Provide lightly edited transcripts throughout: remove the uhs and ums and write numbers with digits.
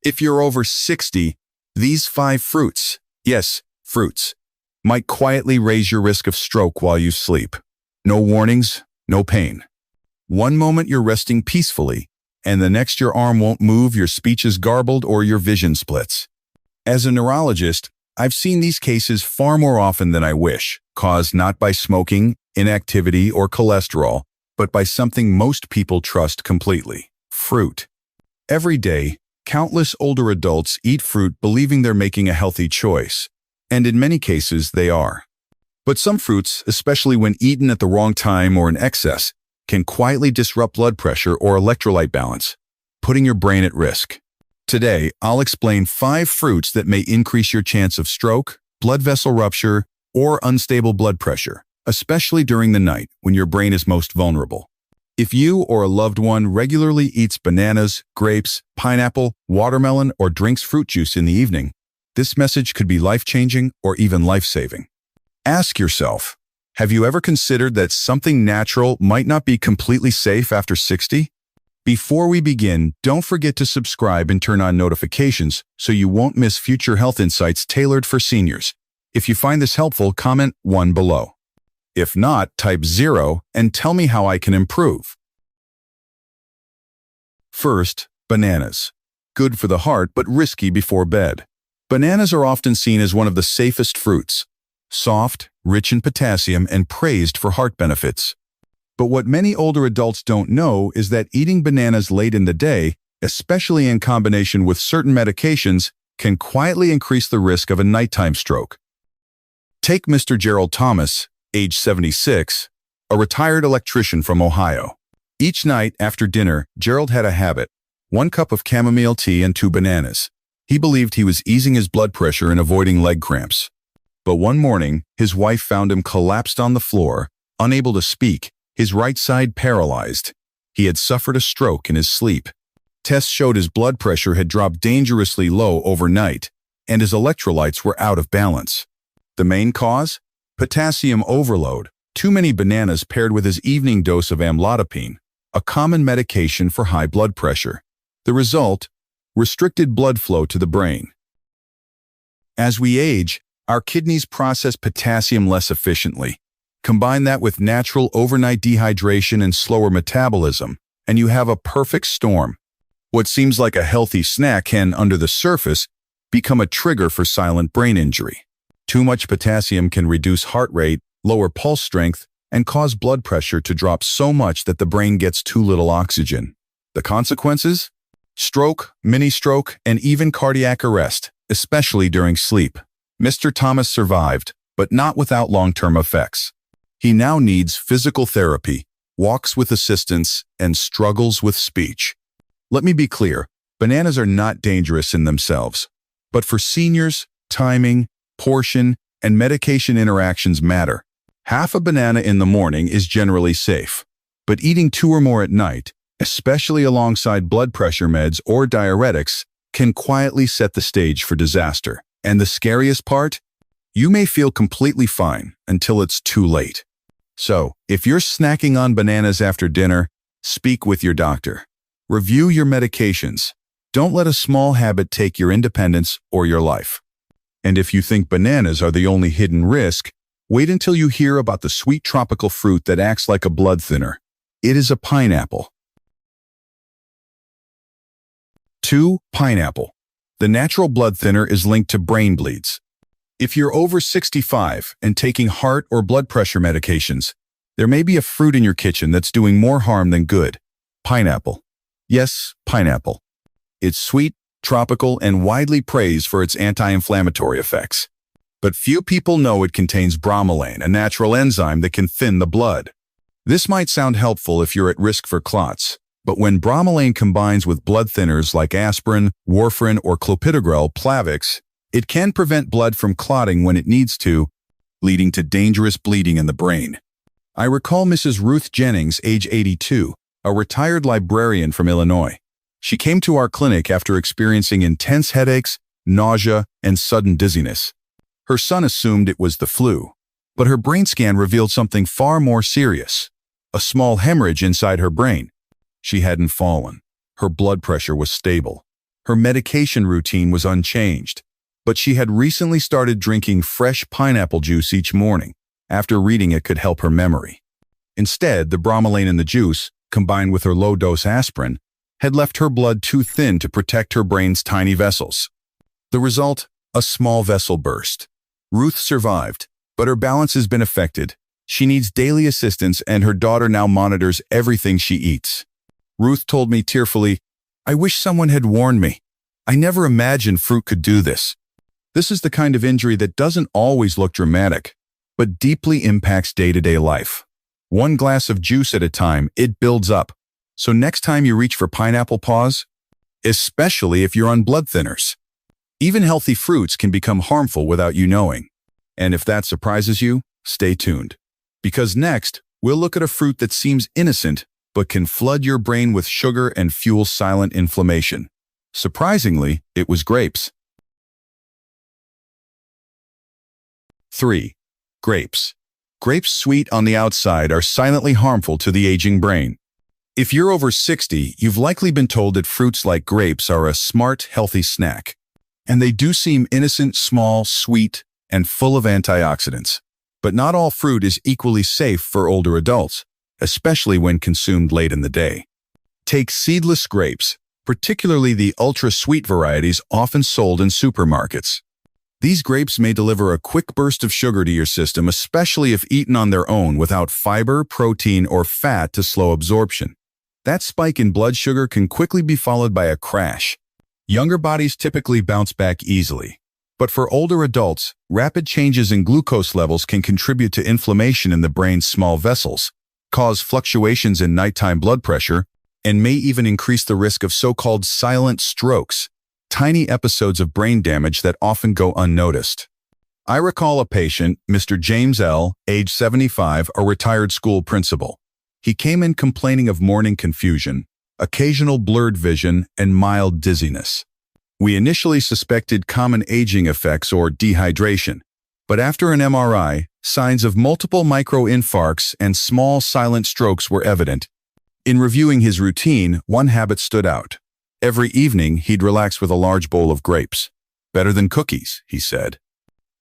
If you're over 60, these 5 fruits, yes, fruits, might quietly raise your risk of stroke while you sleep. No warnings, no pain. One moment you're resting peacefully, and the next your arm won't move, your speech is garbled, or your vision splits. As a neurologist, I've seen these cases far more often than I wish, caused not by smoking, inactivity, or cholesterol, but by something most people trust completely: fruit. Every day, countless older adults eat fruit believing they're making a healthy choice, and in many cases they are. But some fruits, especially when eaten at the wrong time or in excess, can quietly disrupt blood pressure or electrolyte balance, putting your brain at risk. Today, I'll explain 5 fruits that may increase your chance of stroke, blood vessel rupture, or unstable blood pressure, especially during the night when your brain is most vulnerable. If you or a loved one regularly eats bananas, grapes, pineapple, watermelon, or drinks fruit juice in the evening, this message could be life-changing or even life-saving. Ask yourself, have you ever considered that something natural might not be completely safe after 60? Before we begin, don't forget to subscribe and turn on notifications so you won't miss future health insights tailored for seniors. If you find this helpful, comment 1 below. If not, type 0 and tell me how I can improve. First, bananas. Good for the heart, but risky before bed. Bananas are often seen as one of the safest fruits. Soft, rich in potassium, and praised for heart benefits. But what many older adults don't know is that eating bananas late in the day, especially in combination with certain medications, can quietly increase the risk of a nighttime stroke. Take Mr. Gerald Thomas, age 76, a retired electrician from Ohio. Each night after dinner, Gerald had a habit: 1 cup of chamomile tea and 2 bananas. He believed he was easing his blood pressure and avoiding leg cramps. But one morning, his wife found him collapsed on the floor, unable to speak, his right side paralyzed. He had suffered a stroke in his sleep. Tests showed his blood pressure had dropped dangerously low overnight, and his electrolytes were out of balance. The main cause? Potassium overload. Too many bananas paired with his evening dose of amlodipine, a common medication for high blood pressure. The result? Restricted blood flow to the brain. As we age, our kidneys process potassium less efficiently. Combine that with natural overnight dehydration and slower metabolism, and you have a perfect storm. What seems like a healthy snack can, under the surface, become a trigger for silent brain injury. Too much potassium can reduce heart rate, lower pulse strength, and cause blood pressure to drop so much that the brain gets too little oxygen. The consequences? Stroke, mini-stroke, and even cardiac arrest, especially during sleep. Mr. Thomas survived, but not without long-term effects. He now needs physical therapy, walks with assistance, and struggles with speech. Let me be clear, bananas are not dangerous in themselves. But for seniors, timing, portion, and medication interactions matter. Half a banana in the morning is generally safe, but eating 2 or more at night, especially alongside blood pressure meds or diuretics, can quietly set the stage for disaster. And the scariest part? You may feel completely fine until it's too late. So, if you're snacking on bananas after dinner, speak with your doctor. Review your medications. Don't let a small habit take your independence or your life. And if you think bananas are the only hidden risk, wait until you hear about the sweet tropical fruit that acts like a blood thinner. It is a pineapple. 2. Pineapple. The natural blood thinner is linked to brain bleeds. If you're over 65 and taking heart or blood pressure medications, there may be a fruit in your kitchen that's doing more harm than good. Pineapple. Yes, pineapple. It's sweet, tropical, and widely praised for its anti-inflammatory effects. But few people know it contains bromelain, a natural enzyme that can thin the blood. This might sound helpful if you're at risk for clots, but when bromelain combines with blood thinners like aspirin, warfarin, or clopidogrel, Plavix, it can prevent blood from clotting when it needs to, leading to dangerous bleeding in the brain. I recall Mrs. Ruth Jennings, age 82, a retired librarian from Illinois. She came to our clinic after experiencing intense headaches, nausea, and sudden dizziness. Her son assumed it was the flu, but her brain scan revealed something far more serious: a small hemorrhage inside her brain. She hadn't fallen. Her blood pressure was stable. Her medication routine was unchanged, but she had recently started drinking fresh pineapple juice each morning after reading it could help her memory. Instead, the bromelain in the juice, combined with her low-dose aspirin, had left her blood too thin to protect her brain's tiny vessels. The result? A small vessel burst. Ruth survived, but her balance has been affected. She needs daily assistance, and her daughter now monitors everything she eats. Ruth told me tearfully, "I wish someone had warned me. I never imagined fruit could do this." This is the kind of injury that doesn't always look dramatic, but deeply impacts day-to-day life. One glass of juice at a time, it builds up. So next time you reach for pineapple, pause, especially if you're on blood thinners. Even healthy fruits can become harmful without you knowing. And if that surprises you, stay tuned. Because next, we'll look at a fruit that seems innocent, but can flood your brain with sugar and fuel silent inflammation. Surprisingly, it was grapes. 3. Grapes. Grapes, sweet on the outside, are silently harmful to the aging brain. If you're over 60, you've likely been told that fruits like grapes are a smart, healthy snack. And they do seem innocent, small, sweet, and full of antioxidants. But not all fruit is equally safe for older adults, especially when consumed late in the day. Take seedless grapes, particularly the ultra-sweet varieties often sold in supermarkets. These grapes may deliver a quick burst of sugar to your system, especially if eaten on their own without fiber, protein, or fat to slow absorption. That spike in blood sugar can quickly be followed by a crash. Younger bodies typically bounce back easily. But for older adults, rapid changes in glucose levels can contribute to inflammation in the brain's small vessels, cause fluctuations in nighttime blood pressure, and may even increase the risk of so-called silent strokes, tiny episodes of brain damage that often go unnoticed. I recall a patient, Mr. James L., age 75, a retired school principal. He came in complaining of morning confusion, occasional blurred vision, and mild dizziness. We initially suspected common aging effects or dehydration, but after an MRI, signs of multiple microinfarcts and small silent strokes were evident. In reviewing his routine, one habit stood out. Every evening, he'd relax with a large bowl of grapes. "Better than cookies," he said.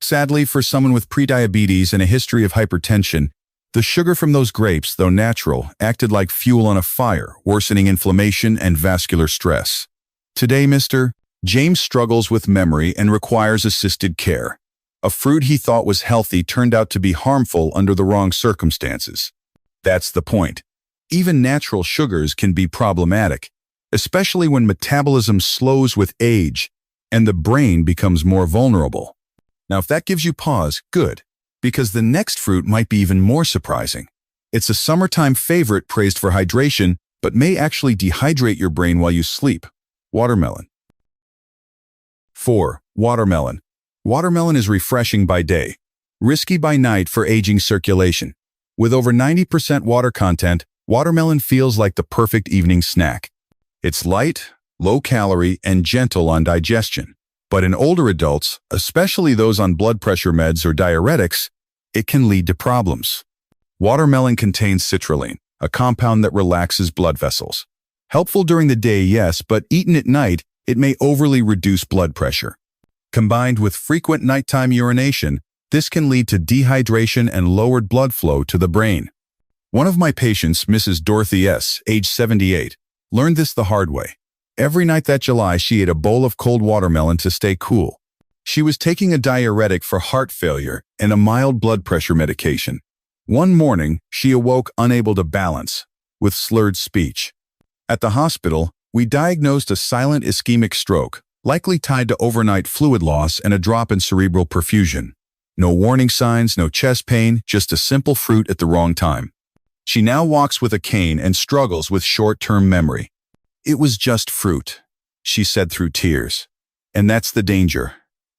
Sadly, for someone with prediabetes and a history of hypertension, the sugar from those grapes, though natural, acted like fuel on a fire, worsening inflammation and vascular stress. Today, Mr. James struggles with memory and requires assisted care. A fruit he thought was healthy turned out to be harmful under the wrong circumstances. That's the point. Even natural sugars can be problematic, especially when metabolism slows with age and the brain becomes more vulnerable. Now, if that gives you pause, good, because the next fruit might be even more surprising. It's a summertime favorite praised for hydration, but may actually dehydrate your brain while you sleep. Watermelon. 4. Watermelon. Watermelon is refreshing by day, risky by night for aging circulation. With over 90% water content, watermelon feels like the perfect evening snack. It's light, low-calorie, and gentle on digestion. But in older adults, especially those on blood pressure meds or diuretics, it can lead to problems. Watermelon contains citrulline, a compound that relaxes blood vessels. Helpful during the day, yes, but eaten at night, it may overly reduce blood pressure. Combined with frequent nighttime urination, this can lead to dehydration and lowered blood flow to the brain. One of my patients, Mrs. Dorothy S., age 78, learned this the hard way. Every night that July, she ate a bowl of cold watermelon to stay cool. She was taking a diuretic for heart failure and a mild blood pressure medication. One morning, she awoke unable to balance, with slurred speech. At the hospital, we diagnosed a silent ischemic stroke, likely tied to overnight fluid loss and a drop in cerebral perfusion. No warning signs, no chest pain, just a simple fruit at the wrong time. She now walks with a cane and struggles with short-term memory. "It was just fruit," she said through tears. And that's the danger.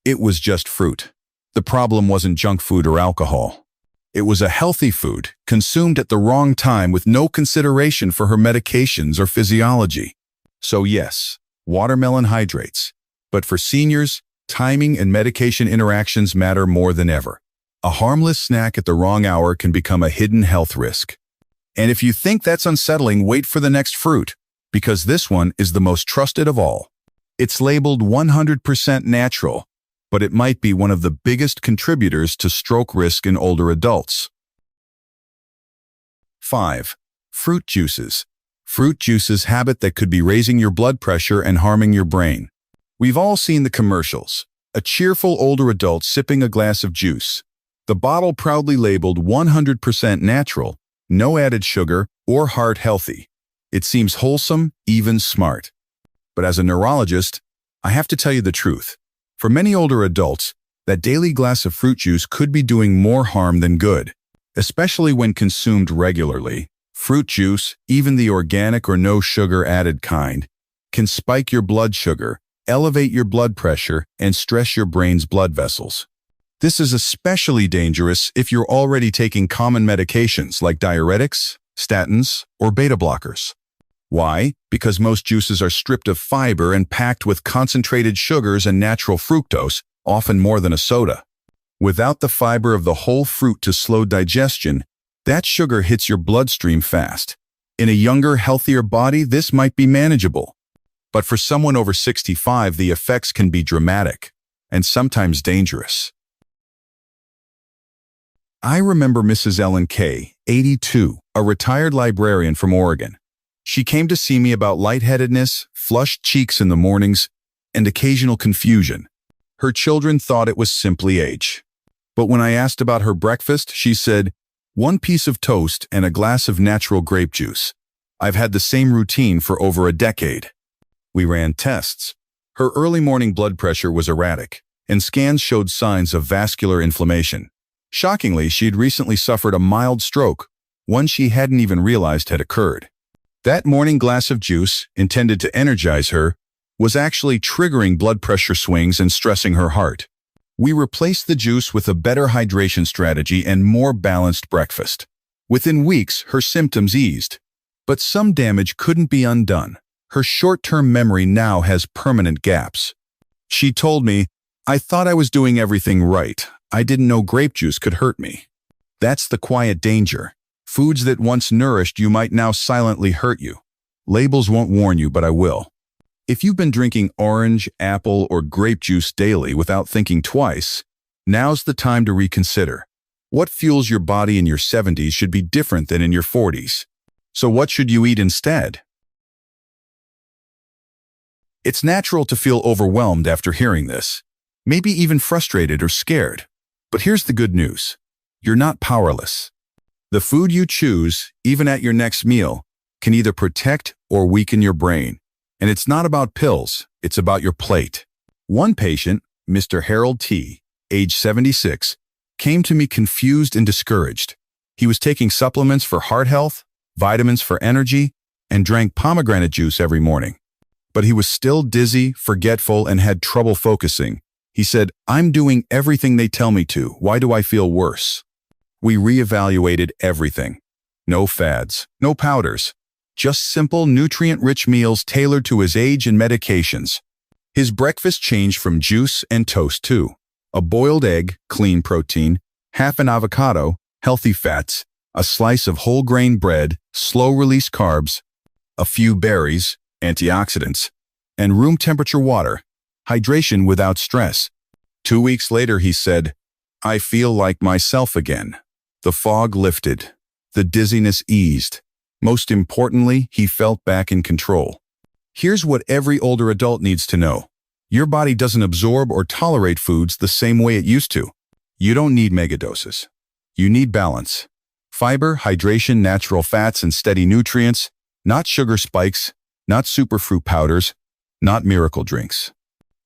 It was just fruit. The problem wasn't junk food or alcohol. It was a healthy food, consumed at the wrong time with no consideration for her medications or physiology. So yes, watermelon hydrates. But for seniors, timing and medication interactions matter more than ever. A harmless snack at the wrong hour can become a hidden health risk. And if you think that's unsettling, wait for the next fruit, because this one is the most trusted of all. It's labeled 100% natural, but it might be one of the biggest contributors to stroke risk in older adults. 5. Fruit juices. Fruit juices habit that could be raising your blood pressure and harming your brain. We've all seen the commercials. A cheerful older adult sipping a glass of juice. The bottle proudly labeled 100% natural, no added sugar, or heart healthy. It seems wholesome, even smart. But as a neurologist, I have to tell you the truth. For many older adults, that daily glass of fruit juice could be doing more harm than good, especially when consumed regularly. Fruit juice, even the organic or no sugar added kind, can spike your blood sugar, elevate your blood pressure, and stress your brain's blood vessels. This is especially dangerous if you're already taking common medications like diuretics, statins, or beta blockers. Why? Because most juices are stripped of fiber and packed with concentrated sugars and natural fructose, often more than a soda. Without the fiber of the whole fruit to slow digestion, that sugar hits your bloodstream fast. In a younger, healthier body, this might be manageable. But for someone over 65, the effects can be dramatic and sometimes dangerous. I remember Mrs. Ellen K., 82, a retired librarian from Oregon. She came to see me about lightheadedness, flushed cheeks in the mornings, and occasional confusion. Her children thought it was simply age. But when I asked about her breakfast, she said, "1 piece of toast and a glass of natural grape juice. I've had the same routine for over a decade." We ran tests. Her early morning blood pressure was erratic, and scans showed signs of vascular inflammation. Shockingly, she had recently suffered a mild stroke, one she hadn't even realized had occurred. That morning glass of juice, intended to energize her, was actually triggering blood pressure swings and stressing her heart. We replaced the juice with a better hydration strategy and more balanced breakfast. Within weeks, her symptoms eased. But some damage couldn't be undone. Her short-term memory now has permanent gaps. She told me, "I thought I was doing everything right. I didn't know grape juice could hurt me." That's the quiet danger. Foods that once nourished you might now silently hurt you. Labels won't warn you, but I will. If you've been drinking orange, apple, or grape juice daily without thinking twice, now's the time to reconsider. What fuels your body in your 70s should be different than in your 40s. So what should you eat instead? It's natural to feel overwhelmed after hearing this, maybe even frustrated or scared. But here's the good news. You're not powerless. The food you choose, even at your next meal, can either protect or weaken your brain. And it's not about pills, it's about your plate. One patient, Mr. Harold T., age 76, came to me confused and discouraged. He was taking supplements for heart health, vitamins for energy, and drank pomegranate juice every morning. But he was still dizzy, forgetful, and had trouble focusing. He said, "I'm doing everything they tell me to. Why do I feel worse?" We reevaluated everything. No fads, no powders. Just simple, nutrient-rich meals tailored to his age and medications. His breakfast changed from juice and toast too. A boiled egg, clean protein, half an avocado, healthy fats, a slice of whole grain bread, slow-release carbs, a few berries, antioxidants, and room temperature water, hydration without stress. 2 weeks later, he said, "I feel like myself again." The fog lifted. The dizziness eased. Most importantly, he felt back in control. Here's what every older adult needs to know. Your body doesn't absorb or tolerate foods the same way it used to. You don't need megadoses. You need balance. Fiber, hydration, natural fats, and steady nutrients, not sugar spikes, not superfruit powders, not miracle drinks.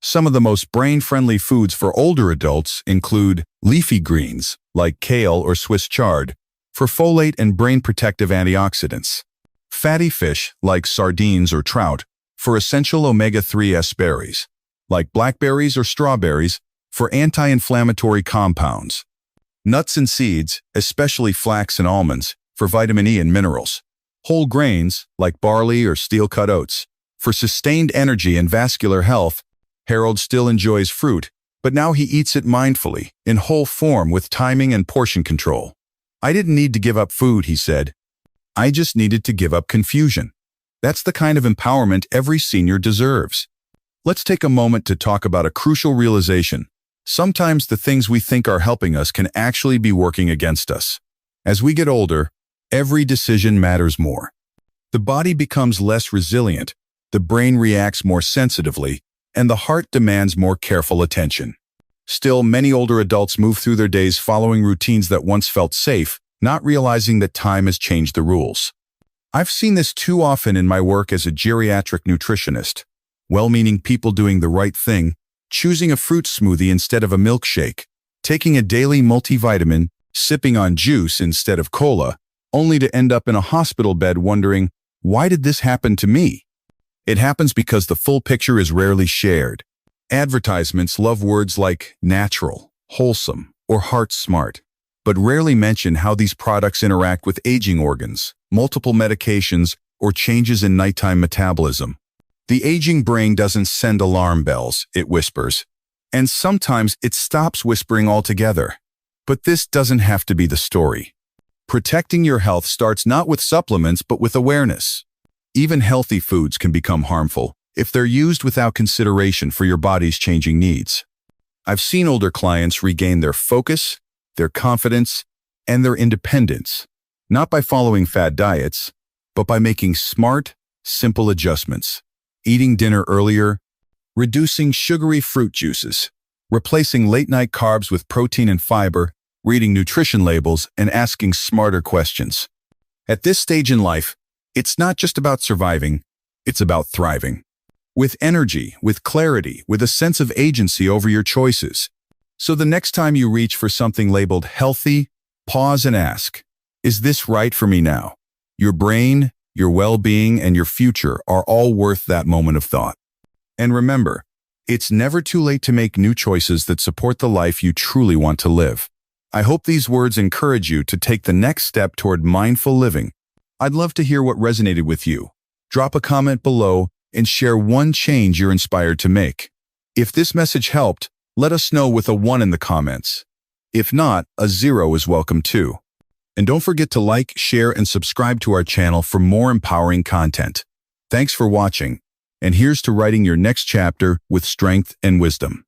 Some of the most brain-friendly foods for older adults include leafy greens, like kale or Swiss chard, for folate and brain-protective antioxidants. Fatty fish, like sardines or trout, for essential omega-3 berries, like blackberries or strawberries, for anti-inflammatory compounds. Nuts and seeds, especially flax and almonds, for vitamin E and minerals. Whole grains, like barley or steel-cut oats, for sustained energy and vascular health. Harold still enjoys fruit, but now he eats it mindfully, in whole form with timing and portion control. "I didn't need to give up food," he said. "I just needed to give up confusion." That's the kind of empowerment every senior deserves. Let's take a moment to talk about a crucial realization. Sometimes the things we think are helping us can actually be working against us. As we get older, every decision matters more. The body becomes less resilient, the brain reacts more sensitively, and the heart demands more careful attention. Still, many older adults move through their days following routines that once felt safe, not realizing that time has changed the rules. I've seen this too often in my work as a geriatric nutritionist. Well-meaning people doing the right thing, choosing a fruit smoothie instead of a milkshake, taking a daily multivitamin, sipping on juice instead of cola, only to end up in a hospital bed wondering, why did this happen to me? It happens because the full picture is rarely shared. Advertisements love words like natural, wholesome, or heart smart, but rarely mention how these products interact with aging organs, multiple medications, or changes in nighttime metabolism. The aging brain doesn't send alarm bells, it whispers. And sometimes it stops whispering altogether. But this doesn't have to be the story. Protecting your health starts not with supplements but with awareness. Even healthy foods can become harmful if they're used without consideration for your body's changing needs. I've seen older clients regain their focus, their confidence, and their independence, not by following fad diets, but by making smart, simple adjustments. Eating dinner earlier, reducing sugary fruit juices, replacing late-night carbs with protein and fiber, reading nutrition labels, and asking smarter questions. At this stage in life, it's not just about surviving, it's about thriving. With energy, with clarity, with a sense of agency over your choices. So the next time you reach for something labeled healthy, pause and ask, is this right for me now? Your brain, your well-being, and your future are all worth that moment of thought. And remember, it's never too late to make new choices that support the life you truly want to live. I hope these words encourage you to take the next step toward mindful living. I'd love to hear what resonated with you. Drop a comment below and share one change you're inspired to make. If this message helped, let us know with a 1 in the comments. If not, a 0 is welcome too. And don't forget to like, share, and subscribe to our channel for more empowering content. Thanks for watching, and here's to writing your next chapter with strength and wisdom.